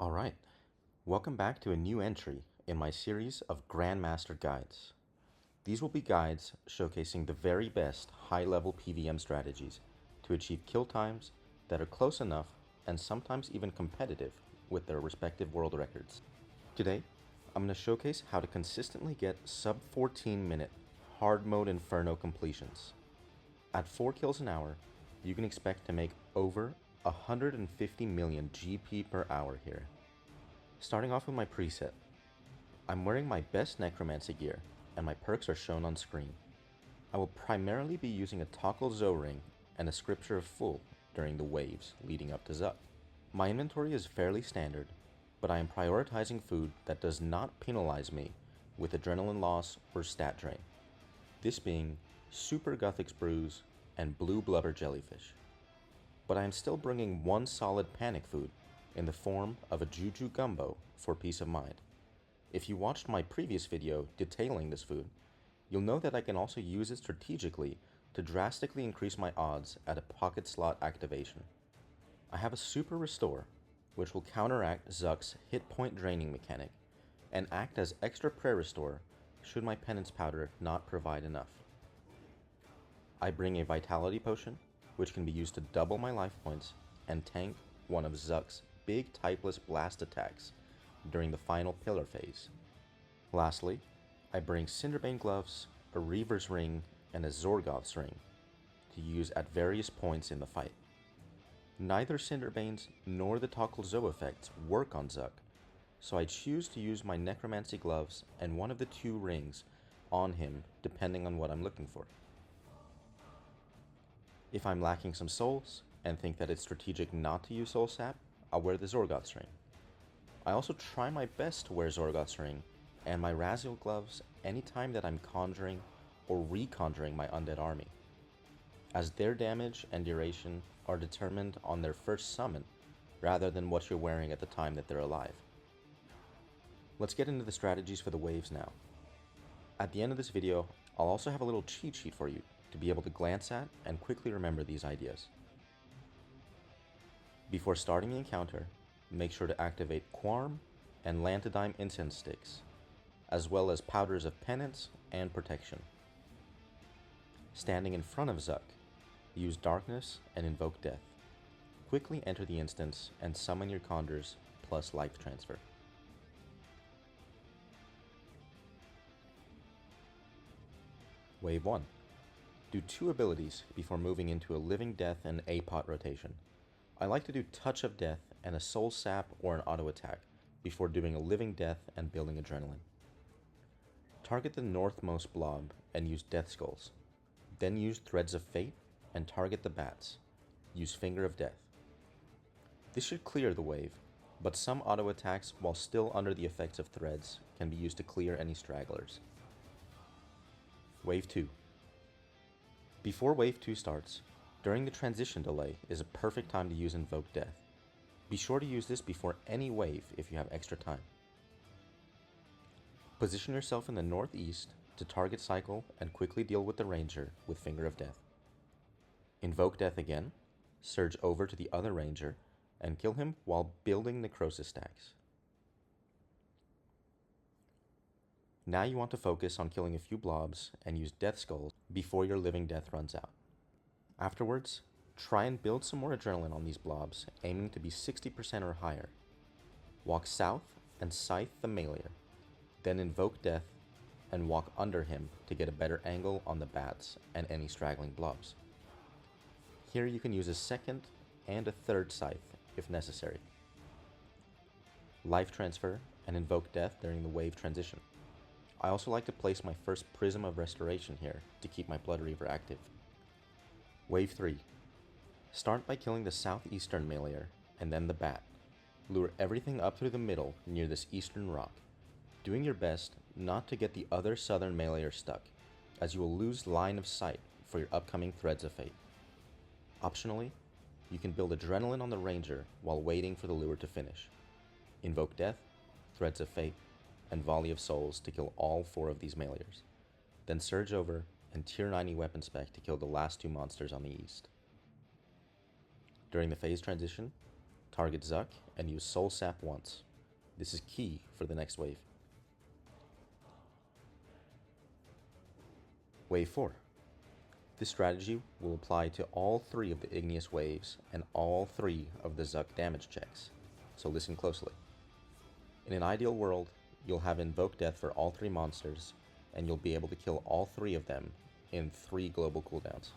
Alright, welcome back to a new entry in my series of Grandmaster Guides. These will be guides showcasing the very best high-level PvM strategies to achieve kill times that are close enough and sometimes even competitive with their respective world records. Today, I'm going to showcase how to consistently get sub 14 minute hard mode Inferno completions. At 4 kills an hour, you can expect to make over 150 million GP per hour here. Starting off with my preset, I'm wearing my best necromancy gear and my perks are shown on screen. I will primarily be using a toggle Zo ring and a scripture of Full during the waves leading up to Zuk. My inventory is fairly standard, but I am prioritizing food that does not penalize me with adrenaline loss or stat drain, this being Super Guthix Brews and Blue Blubber Jellyfish. But I am still bringing one solid panic food in the form of a Juju Gumbo for peace of mind. If you watched my previous video detailing this food, you'll know that I can also use it strategically to drastically increase my odds at a pocket slot activation. I have a Super Restore, which will counteract Zuk's hit point draining mechanic and act as extra prayer restore should my penance powder not provide enough. I bring a Vitality Potion, which can be used to double my life points and tank one of Zuk's big typeless blast attacks during the final pillar phase. Lastly, I bring Cinderbane gloves, a Reaver's ring, and a Zorgoth's ring to use at various points in the fight. Neither Cinderbanes nor the Toggle Zo effects work on Zuk, so I choose to use my Necromancy gloves and one of the 2 rings on him depending on what I'm looking for. If I'm lacking some souls and think that it's strategic not to use Soul Sap, I'll wear the Zorgoth's ring. I also try my best to wear Zorgoth's ring and my Raziel gloves anytime that I'm conjuring or reconjuring my undead army, as their damage and duration are determined on their first summon rather than what you're wearing at the time that they're alive. Let's get into the strategies for the waves now. At the end of this video, I'll also have a little cheat sheet for you to be able to glance at and quickly remember these ideas. Before starting the encounter, make sure to activate Quarm and Lantidime incense sticks, as well as powders of penance and protection. Standing in front of Zuk, use Darkness and invoke Death. Quickly enter the instance and summon your conjures plus life transfer. Wave 1. Do 2 abilities before moving into a Living Death and A-Pot rotation. I like to do Touch of Death and a Soul Sap or an auto attack before doing a Living Death and building Adrenaline. Target the northmost blob and use Death Skulls. Then use Threads of Fate and target the bats. Use Finger of Death. This should clear the wave, but some auto attacks while still under the effects of threads can be used to clear any stragglers. Wave 2. Before Wave 2 starts, during the transition delay is a perfect time to use Invoke Death. Be sure to use this before any wave if you have extra time. Position yourself in the northeast to target cycle and quickly deal with the ranger with Finger of Death. Invoke Death again, surge over to the other ranger, and kill him while building necrosis stacks. Now you want to focus on killing a few blobs and use Death Skulls before your Living Death runs out. Afterwards, try and build some more adrenaline on these blobs, aiming to be 60% or higher. Walk south and scythe the Malier, then invoke Death and walk under him to get a better angle on the bats and any straggling blobs. Here you can use a second and a third scythe if necessary. Life transfer and invoke Death during the wave transition. I also like to place my first Prism of Restoration here to keep my Blood Reaver active. Wave 3. Start by killing the southeastern Malier and then the bat. Lure everything up through the middle near this eastern rock, doing your best not to get the other southern Malier stuck, as you will lose line of sight for your upcoming Threads of Fate. Optionally, you can build Adrenaline on the ranger while waiting for the lure to finish. Invoke Death, Threads of Fate, and Volley of Souls to kill all 4 of these Maliers. Then surge over and tier 90 weapon spec to kill the last 2 monsters on the east. During the phase transition, target Zuk, and use Soul Sap once. This is key for the next wave. Wave 4. This strategy will apply to all 3 of the igneous waves and all 3 of the Zuk damage checks, so listen closely. In an ideal world, you'll have Invoke Death for all 3 monsters, and you'll be able to kill all 3 of them in 3 global cooldowns.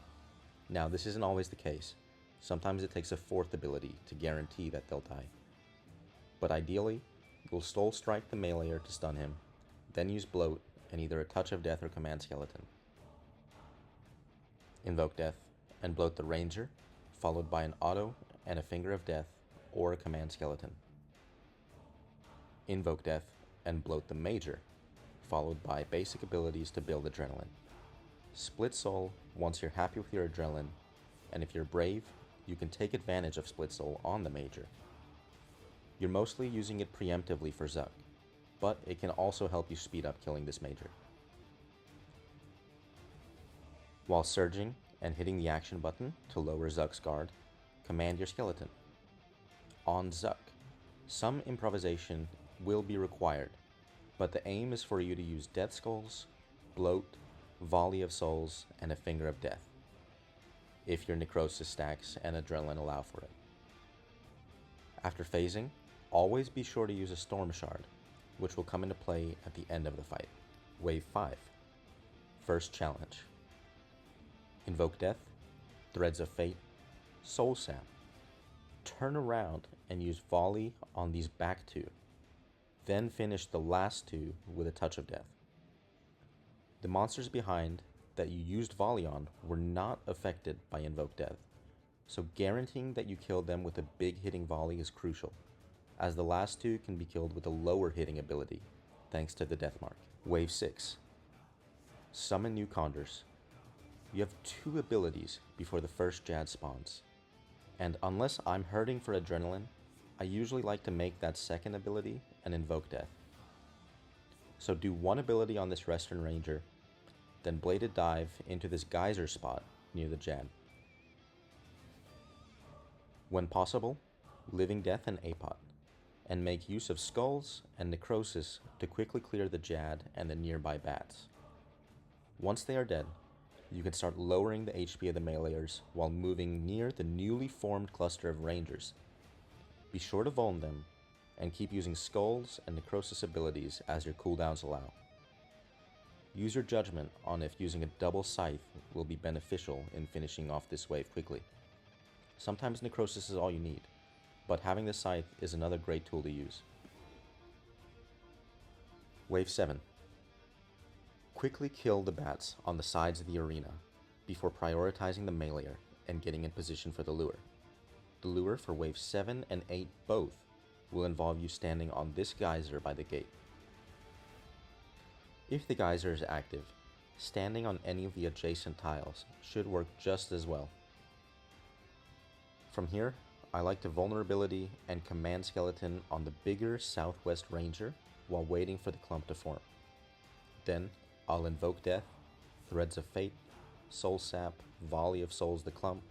Now, this isn't always the case. Sometimes it takes a 4th ability to guarantee that they'll die. But ideally, you'll Soul Strike the meleeer to stun him, then use Bloat and either a Touch of Death or Command Skeleton. Invoke Death and Bloat the Ranger, followed by an Auto and a Finger of Death or a Command Skeleton. Invoke Death and Bloat the Major, followed by basic abilities to build Adrenaline. Split Soul once you're happy with your Adrenaline, and if you're brave, you can take advantage of Split Soul on the Major. You're mostly using it preemptively for Zuk, but it can also help you speed up killing this Major. While surging and hitting the action button to lower Zuk's guard, command your skeleton. On Zuk, some improvisation will be required, but the aim is for you to use Death Skulls, Bloat, Volley of Souls, and a Finger of Death, if your necrosis stacks and adrenaline allow for it. After phasing, always be sure to use a Storm Shard, which will come into play at the end of the fight. Wave 5. First challenge. Invoke Death, Threads of Fate, Soul Sap. Turn around and use Volley on these back 2. Then finish the last 2 with a Touch of Death. The monsters behind that you used Volley on were not affected by Invoke Death, so guaranteeing that you killed them with a big hitting volley is crucial, as the last 2 can be killed with a lower hitting ability, thanks to the Death Mark. Wave 6. Summon new Condors. You have 2 abilities before the first Jad spawns, and unless I'm hurting for adrenaline, I usually like to make that second ability an Invoke Death. So do 1 ability on this Western Ranger, then Bladed Dive into this Geyser spot near the Jad. When possible, Living Death and Apot, and make use of Skulls and Necrosis to quickly clear the Jad and the nearby bats. Once they are dead, you can start lowering the HP of the meleeers while moving near the newly formed cluster of Rangers. Be sure to vuln them, and keep using Skulls and Necrosis abilities as your cooldowns allow. Use your judgment on if using a double Scythe will be beneficial in finishing off this wave quickly. Sometimes Necrosis is all you need, but having the Scythe is another great tool to use. Wave 7. Quickly kill the bats on the sides of the arena before prioritizing the meleeer and getting in position for the lure. The lure for Wave 7 and 8 both will involve you standing on this geyser by the gate. If the geyser is active, standing on any of the adjacent tiles should work just as well. From here, I like to Vulnerability and Command Skeleton on the bigger Southwest Ranger while waiting for the clump to form. Then, I'll Invoke Death, Threads of Fate, Soul Sap, Volley of Souls the clump,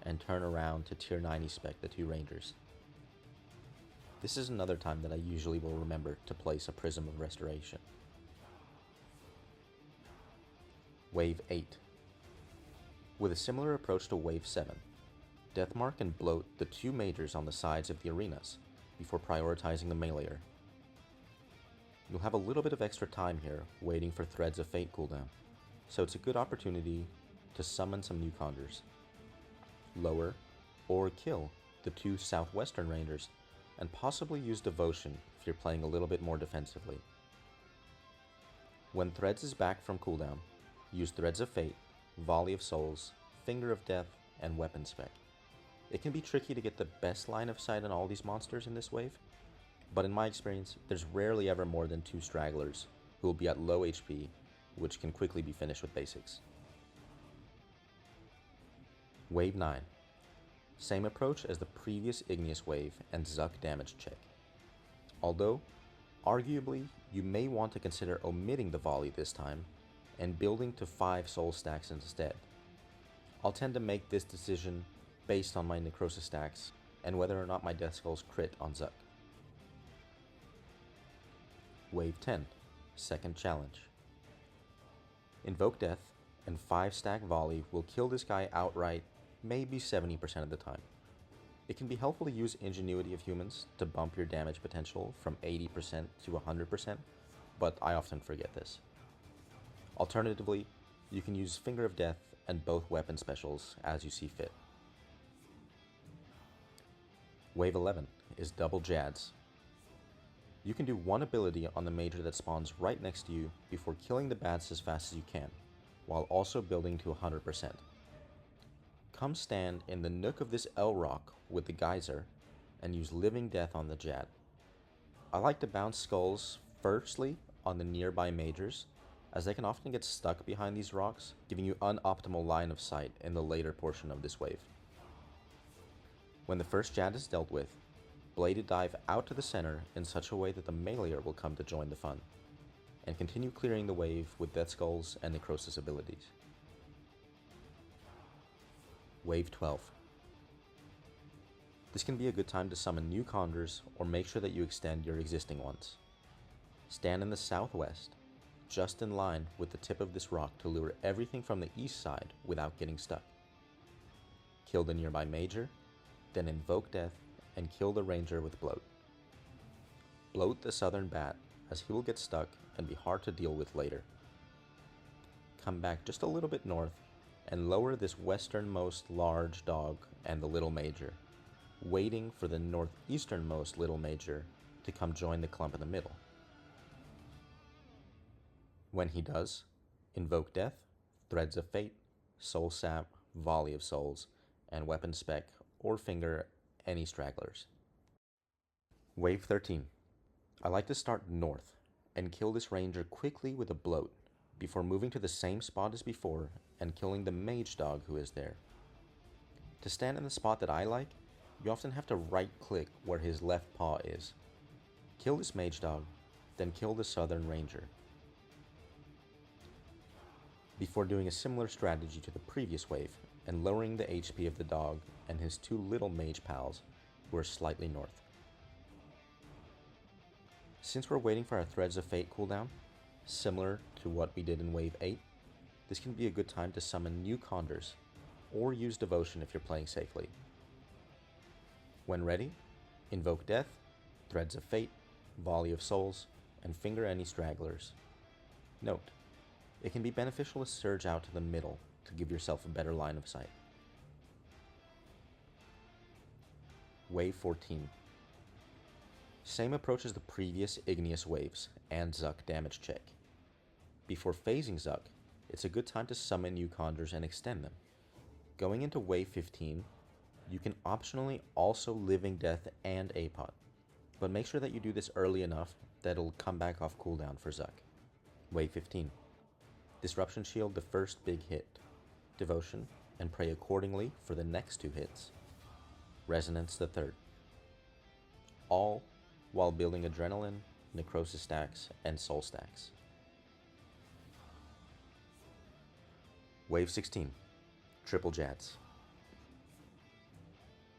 and turn around to Tier 90 spec the 2 Rangers. This is another time that I usually will remember to place a Prism of Restoration. Wave 8. With a similar approach to Wave 7, Deathmark and Bloat the 2 majors on the sides of the arenas before prioritizing the meleeer. You'll have a little bit of extra time here waiting for Threads of Fate cooldown, so it's a good opportunity to summon some new Conjures. Lower or kill the 2 Southwestern Rangers and possibly use Devotion if you're playing a little bit more defensively. When Threads is back from cooldown, use Threads of Fate, Volley of Souls, Finger of Death, and Weapon Spec. It can be tricky to get the best line of sight on all these monsters in this wave, but in my experience, there's rarely ever more than 2 stragglers who will be at low HP, which can quickly be finished with basics. Wave 9. Same approach as the previous Igneous wave and Zuk damage check. Although, arguably, you may want to consider omitting the volley this time and building to 5 soul stacks instead. I'll tend to make this decision based on my necrosis stacks and whether or not my Death Skulls crit on Zuk. Wave 10, second challenge. Invoke Death and 5-stack Volley will kill this guy outright, maybe 70% of the time. It can be helpful to use Ingenuity of Humans to bump your damage potential from 80% to 100%, but I often forget this. Alternatively, you can use Finger of Death and both weapon specials as you see fit. Wave 11 is Double Jads. You can do one ability on the major that spawns right next to you before killing the bats as fast as you can, while also building to 100%. Come stand in the nook of this L rock with the geyser and use Living Death on the Jad. I like to bounce skulls firstly on the nearby majors, as they can often get stuck behind these rocks, giving you unoptimal line of sight in the later portion of this wave. When the first Jad is dealt with, Bladed Dive out to the center in such a way that the meleeer will come to join the fun, and continue clearing the wave with Death Skulls and Necrosis abilities. Wave 12. This can be a good time to summon new Condors or make sure that you extend your existing ones. Stand in the southwest, just in line with the tip of this rock to lure everything from the east side without getting stuck. Kill the nearby major, then invoke Death and kill the ranger with Bloat. Bloat the southern bat, as he will get stuck and be hard to deal with later. Come back just a little bit north and lower this westernmost large dog and the little major, waiting for the northeasternmost little major to come join the clump in the middle. When he does, invoke Death, Threads of Fate, Soul Sap, Volley of Souls, and Weapon Spec or Finger any stragglers. Wave 13. I like to start north and kill this ranger quickly with a Bloat before moving to the same spot as before and killing the mage dog who is there. To stand in the spot that I like, you often have to right click where his left paw is. Kill this mage dog, then kill the southern ranger. Before doing a similar strategy to the previous wave and lowering the HP of the dog and his two little mage pals who are slightly north. Since we're waiting for our Threads of Fate cooldown, similar to what we did in Wave 8, this can be a good time to summon new Condors, or use Devotion if you're playing safely. When ready, invoke Death, Threads of Fate, Volley of Souls, and Finger any stragglers. Note, it can be beneficial to surge out to the middle to give yourself a better line of sight. Wave 14. Same approach as the previous Igneous waves and Zuk damage check. Before phasing Zuk, it's a good time to summon new Condors and extend them. Going into Wave 15, you can optionally also Living Death and Apot, but make sure that you do this early enough that it'll come back off cooldown for Zuk. Wave 15. Disruption Shield the first big hit, Devotion, and pray accordingly for the next two hits. Resonance the third. All while building Adrenaline, Necrosis stacks, and Soul stacks. Wave 16. Triple Jads.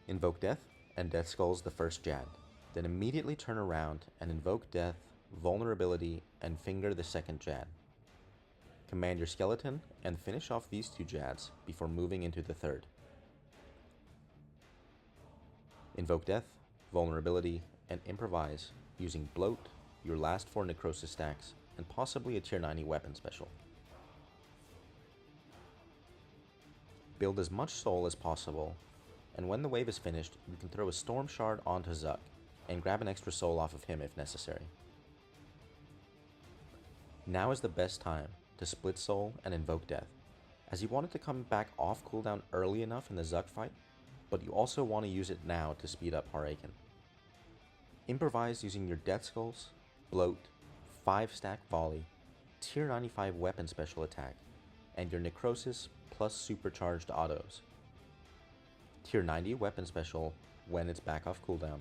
Invoke Death and Death Skulls the first Jad, then immediately turn around and invoke Death, Vulnerability, and Finger the second Jad. Command your skeleton and finish off these two Jads before moving into the third. Invoke Death, Vulnerability, and improvise using Bloat, your last 4 Necrosis stacks, and possibly a tier 90 weapon special. Build as much soul as possible, and when the wave is finished, you can throw a Storm Shard onto Zuk and grab an extra soul off of him if necessary. Now is the best time to split soul and invoke Death, as you want it to come back off cooldown early enough in the Zuk fight, but you also want to use it now to speed up Harakin. Improvise using your Death Skulls, Bloat, 5-stack Volley, tier 95 weapon special attack, and your Necrosis plus supercharged autos. Tier 90 weapon special when it's back off cooldown,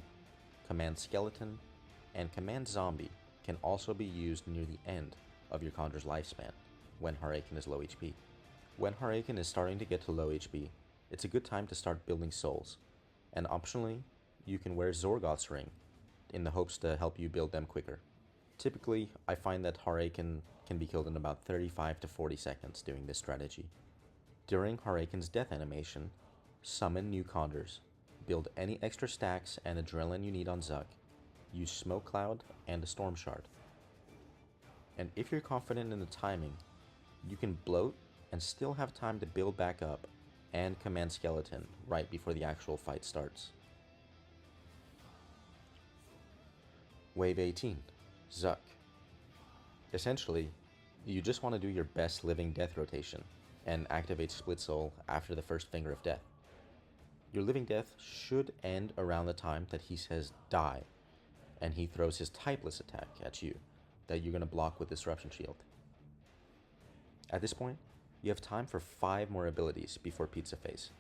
Command Skeleton, and Command Zombie can also be used near the end of your Condor's lifespan when Harakin is low HP. When Harakin is starting to get to low HP, it's a good time to start building souls. and optionally, you can wear Zorgoth's ring in the hopes to help you build them quicker. Typically, I find that Haraken can be killed in about 35 to 40 seconds doing this strategy. During Haraken's death animation, summon new Condors, build any extra stacks and adrenaline you need on Zuk, use Smoke Cloud and a Storm Shard. And if you're confident in the timing, you can bloat and still have time to build back up and command Skeleton right before the actual fight starts. Wave 18, Zuk. Essentially, you just want to do your best living death rotation and activate Split Soul after the first Finger of Death. Your living death should end around the time that he says die, and he throws his typeless attack at you that you're going to block with Disruption Shield. At this point, you have time for 5 more abilities before Pizza Phase.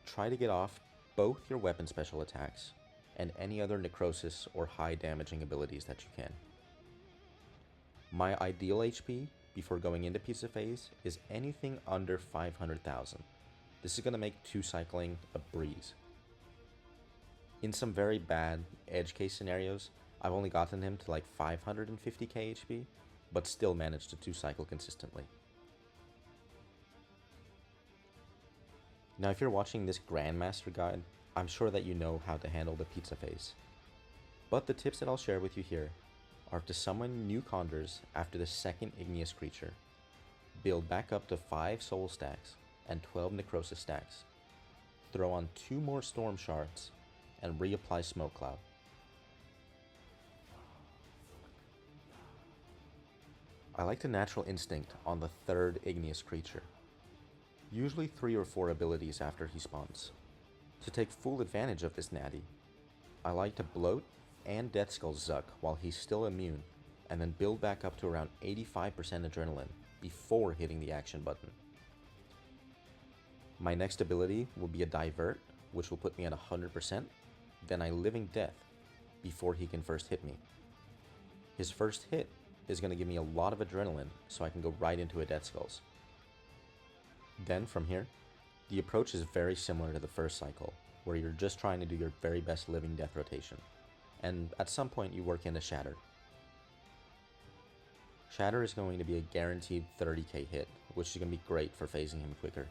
Try to get off both your weapon special attacks and any other necrosis or high damaging abilities that you can. My ideal HP before going into Pizza Phase is anything under 500,000. This is going to make 2 cycling a breeze. In some very bad edge case scenarios, I've only gotten him to like 550k HP, but still managed to 2 cycle consistently. Now if you're watching this Grandmaster Guide, I'm sure that you know how to handle the Pizza Phase. But the tips that I'll share with you here are to summon new Condors after the second Igneous creature, build back up to 5 Soul stacks and 12 Necrosis stacks, throw on 2 more Storm Shards, and reapply Smoke Cloud. I like to Natural Instinct on the 3rd Igneous creature, usually 3 or 4 abilities after he spawns. To take full advantage of this natty, I like to bloat and Death Skull Zuk while he's still immune, and then build back up to around 85% adrenaline before hitting the action button. My next ability will be a Divert, which will put me at 100%, then I Living Death before he can first hit me. His first hit is going to give me a lot of adrenaline, so I can go right into a Death Skulls. Then from here, the approach is very similar to the first cycle, where you're just trying to do your very best living death rotation, and at some point you work into Shatter. Shatter is going to be a guaranteed 30k hit, which is going to be great for phasing him quicker.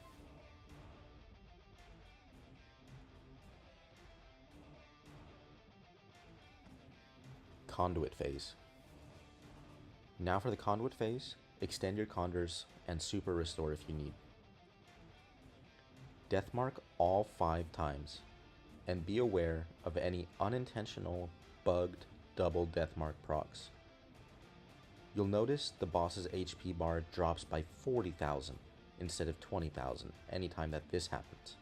Conduit Phase. Now for the Conduit Phase, extend your Condors and Super Restore if you need. Deathmark all 5 times, and be aware of any unintentional, bugged, double Deathmark procs. You'll notice the boss's HP bar drops by 40,000 instead of 20,000 anytime that this happens.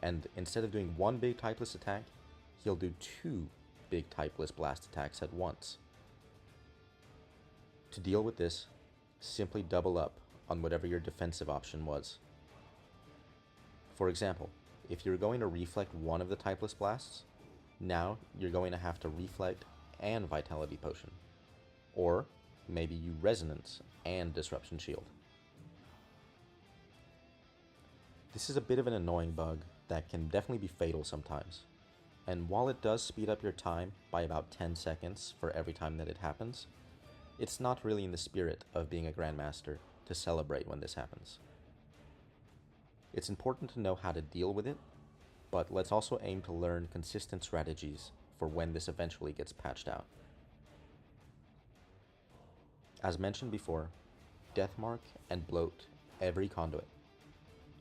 And instead of doing 1 big typeless attack, he'll do 2 big typeless blast attacks at once. To deal with this, simply double up on whatever your defensive option was. For example, if you're going to reflect one of the typeless blasts, now you're going to have to reflect and Vitality Potion. Or maybe you Resonance and Disruption Shield. This is a bit of an annoying bug that can definitely be fatal sometimes. And while it does speed up your time by about 10 seconds for every time that it happens, it's not really in the spirit of being a Grandmaster to celebrate when this happens. It's important to know how to deal with it, but let's also aim to learn consistent strategies for when this eventually gets patched out. As mentioned before, Deathmark and Bloat every Conduit.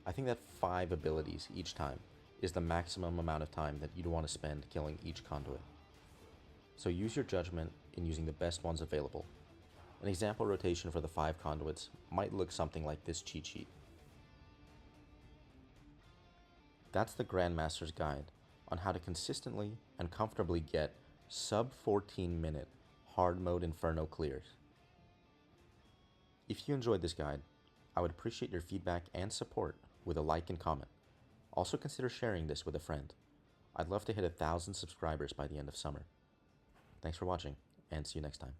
I think that 5 abilities each time is the maximum amount of time that you'd want to spend killing each Conduit. So use your judgment in using the best ones available. An example rotation for the 5 Conduits might look something like this cheat sheet. That's the Grandmaster's Guide on how to consistently and comfortably get sub 14 minute hard mode Inferno clears. If you enjoyed this guide, I would appreciate your feedback and support with a like and comment. Also consider sharing this with a friend. I'd love to hit 1,000 subscribers by the end of summer. Thanks for watching, and see you next time.